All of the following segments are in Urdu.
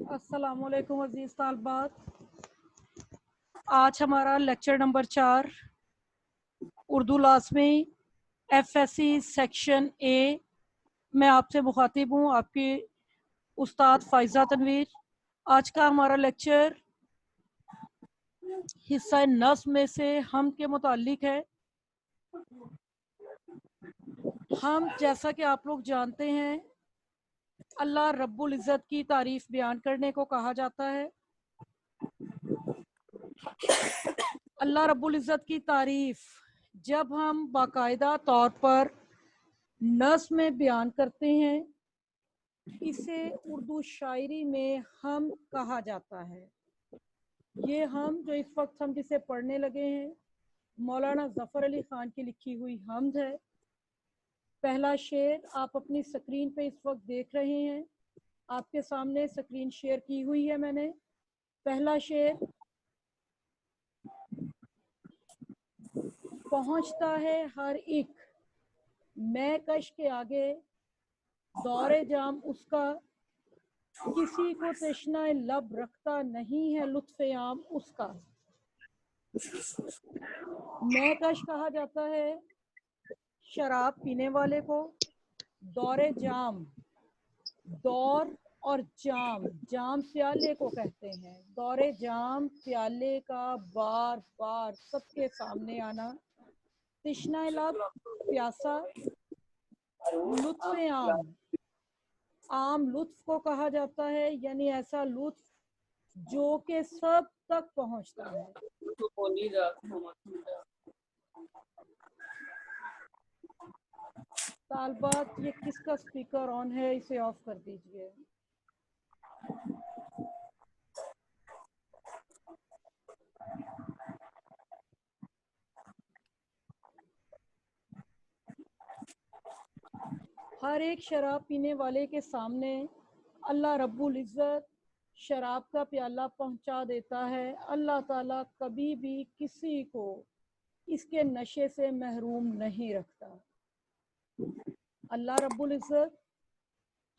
السلام علیکم عزیز طالبات، آج ہمارا لیکچر نمبر 4 اردو لازمی FSC سیکشن اے میں آپ سے مخاطب ہوں، آپ کی استاد فائزہ تنویر۔ آج کا ہمارا لیکچر حصہ نظم میں سے ہم کے متعلق ہے۔ ہم جیسا کہ آپ لوگ جانتے ہیں اللہ رب العزت کی تعریف بیان کرنے کو کہا جاتا ہے۔ اللہ رب العزت کی تعریف جب ہم باقاعدہ طور پر نظم میں بیان کرتے ہیں، اسے اردو شاعری میں ہم کہا جاتا ہے۔ یہ ہم جو اس وقت ہم جسے پڑھنے لگے ہیں مولانا ظفر علی خان کی لکھی ہوئی حمد ہے۔ پہلا شعر آپ اپنی سکرین پہ اس وقت دیکھ رہے ہیں، آپ کے سامنے سکرین شیئر کی ہوئی ہے میں نے۔ پہلا شعر: پہنچتا ہے ہر ایک میں کش کے آگے، دور جام اس کا کسی کو تشنہ لب رکھتا نہیں ہے لطف عام اس کا۔ میں کش کہا جاتا ہے شراب پینے والے کو، دور جام، دور اور جام، جام پیالے کو کہتے ہیں، دور جام پیالے کا بار بار سب کے سامنے آنا، تشنہ لب پیاسا، لطف عام، عام لطف کو کہا جاتا ہے، یعنی ایسا لطف جو کہ سب تک پہنچتا ہے۔ طالبات، یہ کس کا سپیکر آن ہے؟ اسے آف کر دیجئے۔ ہر ایک شراب پینے والے کے سامنے اللہ رب العزت شراب کا پیالہ پہنچا دیتا ہے۔ اللہ تعالیٰ کبھی بھی کسی کو اس کے نشے سے محروم نہیں رکھتا۔ اللہ رب العزت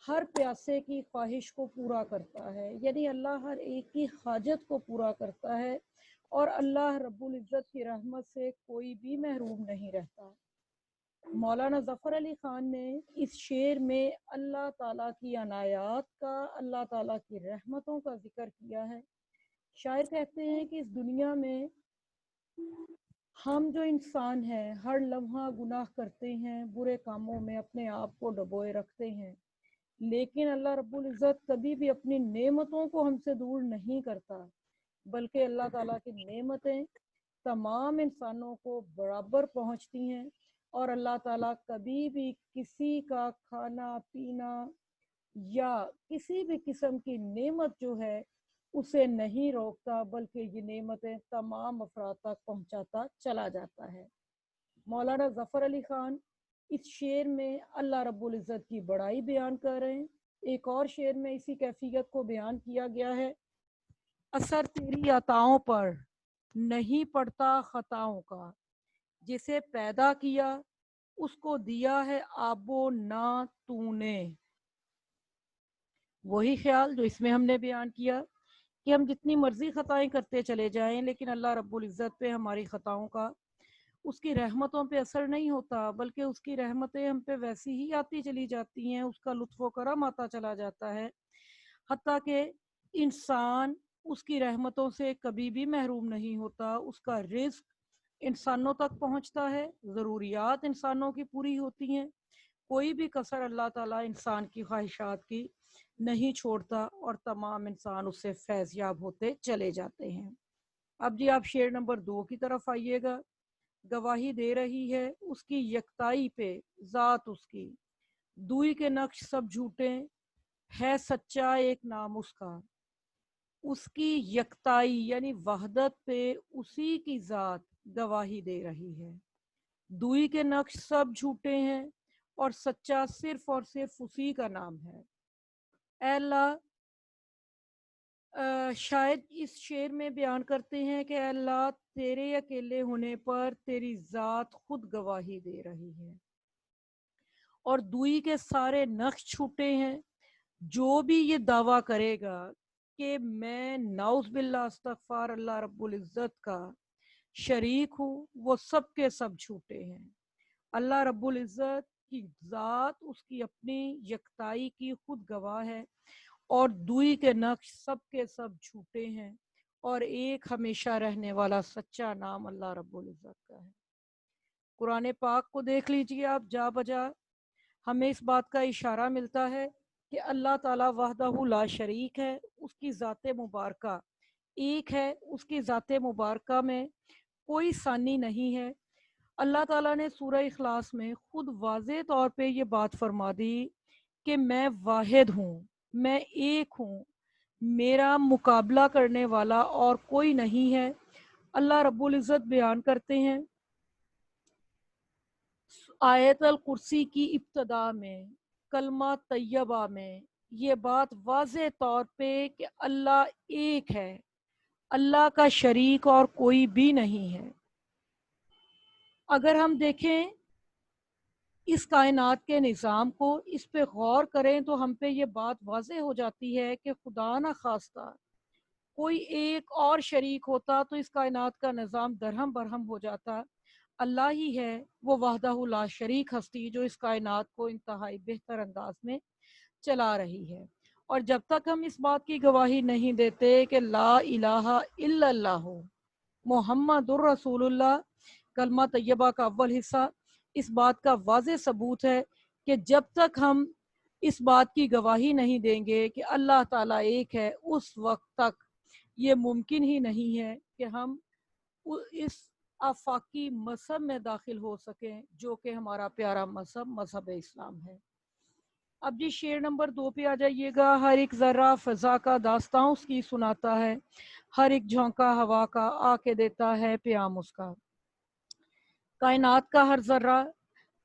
ہر پیاسے کی خواہش کو پورا کرتا ہے، یعنی اللہ ہر ایک کی حاجت کو پورا کرتا ہے، اور اللہ رب العزت کی رحمت سے کوئی بھی محروم نہیں رہتا۔ مولانا ظفر علی خان نے اس شعر میں اللہ تعالیٰ کی عنایات کا، اللہ تعالیٰ کی رحمتوں کا ذکر کیا ہے۔ شاعر کہتے ہیں کہ اس دنیا میں ہم جو انسان ہیں ہر لمحہ گناہ کرتے ہیں، برے کاموں میں اپنے آپ کو ڈبوئے رکھتے ہیں، لیکن اللہ رب العزت کبھی بھی اپنی نعمتوں کو ہم سے دور نہیں کرتا، بلکہ اللہ تعالیٰ کی نعمتیں تمام انسانوں کو برابر پہنچتی ہیں، اور اللہ تعالیٰ کبھی بھی کسی کا کھانا پینا یا کسی بھی قسم کی نعمت جو ہے اسے نہیں روکتا، بلکہ یہ نعمتیں تمام افراد تک پہنچاتا چلا جاتا ہے۔ مولانا ظفر علی خان اس شعر میں اللہ رب العزت کی بڑائی بیان کر رہے ہیں۔ ایک اور شعر میں اسی کیفیت کو بیان کیا گیا ہے: اثر تیری عطاؤں پر نہیں پڑتا خطاؤں کا، جسے پیدا کیا اس کو دیا ہے آب و نا تو نے۔ وہی خیال جو اس میں ہم نے بیان کیا کہ ہم جتنی مرضی خطائیں کرتے چلے جائیں، لیکن اللہ رب العزت پہ ہماری خطاؤں کا، اس کی رحمتوں پہ اثر نہیں ہوتا، بلکہ اس کی رحمتیں ہم پہ ویسی ہی آتی چلی جاتی ہیں، اس کا لطف و کرم آتا چلا جاتا ہے، حتیٰ کہ انسان اس کی رحمتوں سے کبھی بھی محروم نہیں ہوتا۔ اس کا رزق انسانوں تک پہنچتا ہے، ضروریات انسانوں کی پوری ہوتی ہیں، کوئی بھی کسر اللہ تعالیٰ انسان کی خواہشات کی نہیں چھوڑتا، اور تمام انسان اس سے فیض یاب ہوتے چلے جاتے ہیں۔ اب جی آپ شعر نمبر 2 کی طرف آئیے گا۔ گواہی دے رہی ہے اس کی یکتائی پہ ذات اس کی، دوئی کے نقش سب جھوٹے، ہے سچا ایک نام اس کا۔ اس کی یکتائی یعنی وحدت پہ اسی کی ذات گواہی دے رہی ہے، دوئی کے نقش سب جھوٹے ہیں، اور سچا صرف اور صرف اسی کا نام ہے۔ اے اللہ شاید اس شعر میں بیان کرتے ہیں کہ اے اللہ تیرے اکیلے ہونے پر تیری ذات خود گواہی دے رہی ہے اور دوئی کے سارے نقش چھوٹے ہیں. جو بھی یہ دعویٰ کرے گا کہ میں نعوذ باللہ استغفار اللہ رب العزت کا شریک ہوں، وہ سب کے سب جھوٹے ہیں. اللہ رب العزت کی ذات اس کی اپنی یکتائی کی خود گواہ ہے اور دوئی کے نقش سب کے سب جھوٹے ہیں اور ایک ہمیشہ رہنے والا سچا نام اللہ رب العزت کا ہے. قرآن پاک کو دیکھ لیجئے آپ، جا بجا ہمیں اس بات کا اشارہ ملتا ہے کہ اللہ تعالیٰ وحدہ لا شریک ہے، اس کی ذات مبارکہ ایک ہے، اس کی ذات مبارکہ میں کوئی ثانی نہیں ہے. اللہ تعالیٰ نے سورہ اخلاص میں خود واضح طور پہ یہ بات فرما دی کہ میں واحد ہوں، میں ایک ہوں، میرا مقابلہ کرنے والا اور کوئی نہیں ہے. اللہ رب العزت بیان کرتے ہیں آیت الکرسی کی ابتدا میں، کلمہ طیبہ میں، یہ بات واضح طور پہ کہ اللہ ایک ہے، اللہ کا شریک اور کوئی بھی نہیں ہے. اگر ہم دیکھیں اس کائنات کے نظام کو، اس پہ غور کریں تو ہم پہ یہ بات واضح ہو جاتی ہے کہ خدا نہ خواستہ کوئی ایک اور شریک ہوتا تو اس کائنات کا نظام درہم برہم ہو جاتا. اللہ ہی ہے وہ وحدہ لا شریک ہستی جو اس کائنات کو انتہائی بہتر انداز میں چلا رہی ہے. اور جب تک ہم اس بات کی گواہی نہیں دیتے کہ لا الہ الا اللہ محمد الرسول اللہ، کلمہ طیبہ کا اول حصہ، اس بات کا واضح ثبوت ہے کہ جب تک ہم اس بات کی گواہی نہیں دیں گے کہ اللہ تعالیٰ ایک ہے، اس وقت تک یہ ممکن ہی نہیں ہے کہ ہم اس آفاقی مذہب میں داخل ہو سکیں جو کہ ہمارا پیارا مذہب مذہب اسلام ہے. اب جی شعر نمبر 2 پہ آ جائیے گا. ہر ایک ذرہ فضا کا داستاں اس کی سناتا ہے، ہر ایک جھونکا ہوا کا آ کے دیتا ہے پیام اس کا. کائنات کا ہر ذرہ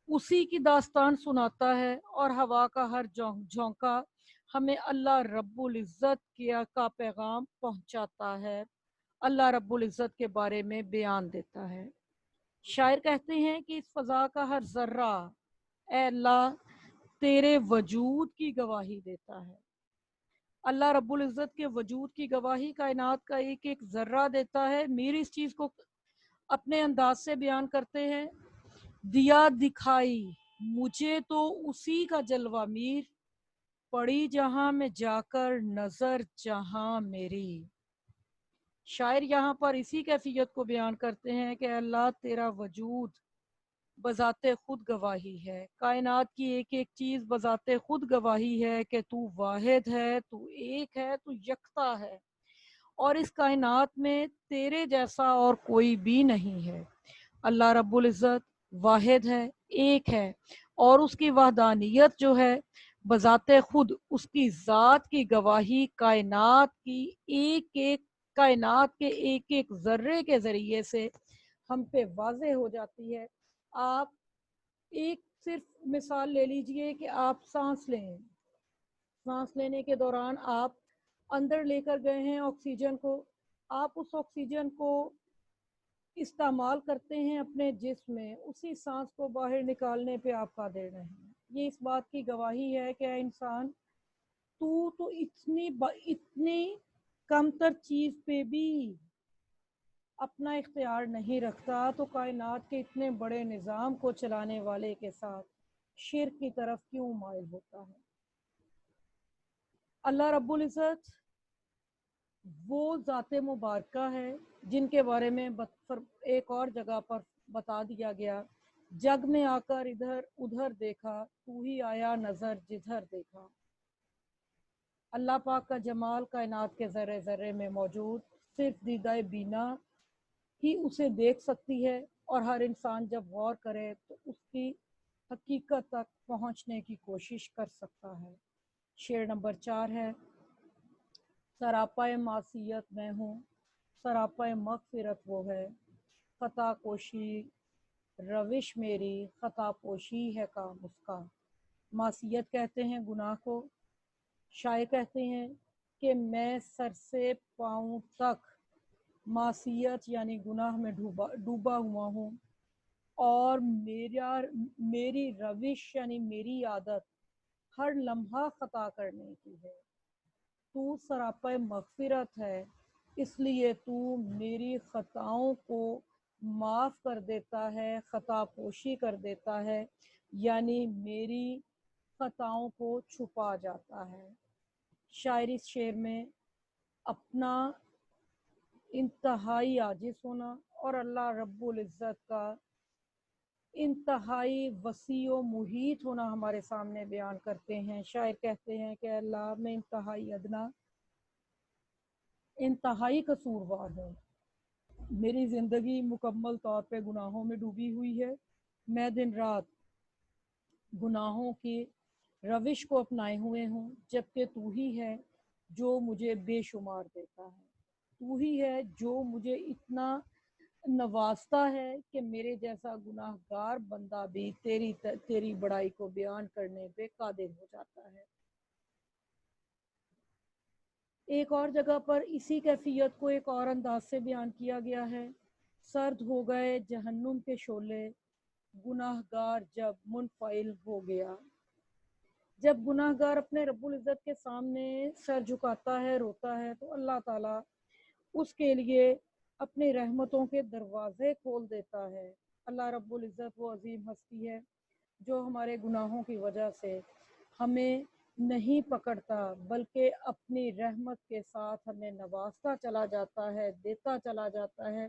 اسی کی داستان سناتا ہے اور ہوا کا ہر جھونکا ہمیں اللہ رب العزت کا پیغام پہنچاتا ہے، اللہ رب العزت کے بارے میں بیان دیتا ہے. شاعر کہتے ہیں کہ اس فضا کا ہر ذرہ اے اللہ تیرے وجود کی گواہی دیتا ہے. اللہ رب العزت کے وجود کی گواہی کائنات کا ایک ایک ذرہ دیتا ہے. میری اس چیز کو اپنے انداز سے بیان کرتے ہیں، دیا دکھائی مجھے تو اسی کا جلوہ میر، پڑی جہاں میں جا کر نظر جہاں میری. شاعر یہاں پر اسی کیفیت کو بیان کرتے ہیں کہ اللہ تیرا وجود بذات خود گواہی ہے، کائنات کی ایک ایک چیز بذات خود گواہی ہے کہ تو واحد ہے، تو ایک ہے، تو یکتا ہے اور اس کائنات میں تیرے جیسا اور کوئی بھی نہیں ہے. اللہ رب العزت واحد ہے، ایک ہے اور اس کی وحدانیت جو ہے بذات خود اس کی ذات کی گواہی کائنات کی کائنات کے ایک ایک ذرے کے ذریعے سے ہم پہ واضح ہو جاتی ہے. آپ ایک صرف مثال لے لیجئے کہ آپ سانس لیں، سانس لینے کے دوران آپ اندر لے کر گئے ہیں آکسیجن کو، آپ اس آکسیجن کو استعمال کرتے ہیں اپنے جسم میں، اسی سانس کو باہر نکالنے پہ آپ قادر نہیں. یہ اس بات کی گواہی ہے کہ اے انسان تو اتنی کم تر چیز پہ بھی اپنا اختیار نہیں رکھتا تو کائنات کے اتنے بڑے نظام کو چلانے والے کے ساتھ شرک کی طرف کیوں مائل ہوتا ہے. اللہ رب العزت وہ ذات مبارکہ ہے جن کے بارے میں ایک اور جگہ پر بتا دیا گیا، جگ میں آ کر ادھر ادھر دیکھا تو ہی آیا نظر جدھر دیکھا. اللہ پاک کا جمال کائنات کے ذرے ذرے میں موجود، صرف دیدہ بینا ہی اسے دیکھ سکتی ہے اور ہر انسان جب غور کرے تو اس کی حقیقت تک پہنچنے کی کوشش کر سکتا ہے. شعر نمبر 4 ہے، سراپا معصیت میں ہوں، سراپا مغفرت وہ ہے، خطا کوشی روش میری، خطا پوشی ہے کام اس کا. معصیت کہتے ہیں گناہ کو. شاعر کہتے ہیں کہ میں سر سے پاؤں تک معصیت یعنی گناہ میں ڈوبا ہوا ہوں، اور میری روش یعنی میری عادت ہر لمحہ خطا کرنے کی ہے۔ تو سراپا مغفرت ہے، اس لیے تو میری خطاؤں کو معاف کر دیتا ہے، خطا پوشی کر دیتا ہے، یعنی میری خطاؤں کو چھپا جاتا ہے۔ شاعر اس شعر میں اپنا انتہائی عاجز ہونا اور اللہ رب العزت کا انتہائی وسیع و محیط ہونا ہمارے سامنے بیان کرتے ہیں۔ شاعر کہتے ہیں کہ اللہ میں انتہائی ادنا، انتہائی قصوروار ہوں، میری زندگی مکمل طور پہ گناہوں میں ڈوبی ہوئی ہے، میں دن رات گناہوں کی روش کو اپنائے ہوئے ہوں، جبکہ تو ہی ہے جو مجھے بے شمار دیتا ہے، تو ہی ہے جو مجھے اتنا نوازتا ہے کہ میرے جیسا گناہ گار بندہ بھی تیری بڑائی کو بیان کرنے پہ قادر ہو جاتا ہے۔ ایک اور جگہ پر اسی کیفیت کو ایک اور انداز سے بیان کیا گیا ہے: سرد ہو گئے جہنم کے شعلے، گناہ گار جب منفعل ہو گیا۔ جب گناہ گار اپنے رب العزت کے سامنے سر جھکاتا ہے، روتا ہے، تو اللہ تعالیٰ اس کے لیے اپنی رحمتوں کے دروازے کھول دیتا ہے۔ اللہ رب العزت وہ عظیم ہستی ہے جو ہمارے گناہوں کی وجہ سے ہمیں نہیں پکڑتا، بلکہ اپنی رحمت کے ساتھ ہمیں نوازتا چلا جاتا ہے، دیتا چلا جاتا ہے۔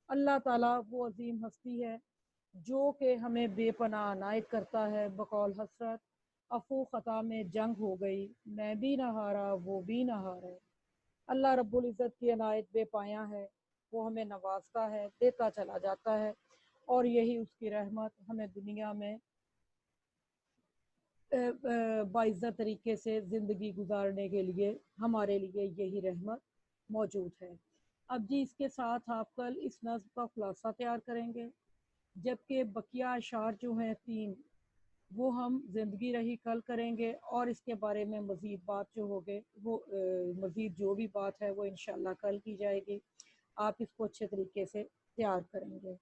اللہ تعالیٰ وہ عظیم ہستی ہے جو کہ ہمیں بے پناہ عنایت کرتا ہے۔ بقول حسرت افو خطا میں جنگ ہو گئی، میں بھی نہ ہارا وہ بھی نہ ہارے۔ اللہ رب العزت کی عنایت بے پایاں ہے، وہ ہمیں نوازتا ہے، دیتا چلا جاتا ہے، اور یہی اس کی رحمت ہمیں دنیا میں باعزت طریقے سے زندگی گزارنے کے لیے ہمارے لیے یہی رحمت موجود ہے۔ اب جی اس کے ساتھ آپ کل اس نظم کا خلاصہ تیار کریں گے، جبکہ بقیہ اشعار جو ہیں 3 وہ ہم زندگی رہی کل کریں گے، اور اس کے بارے میں مزید بات جو ہوگی وہ مزید جو بھی بات ہے وہ انشاءاللہ کل کی جائے گی۔ آپ اس کو اچھے طریقے سے تیار کریں گے۔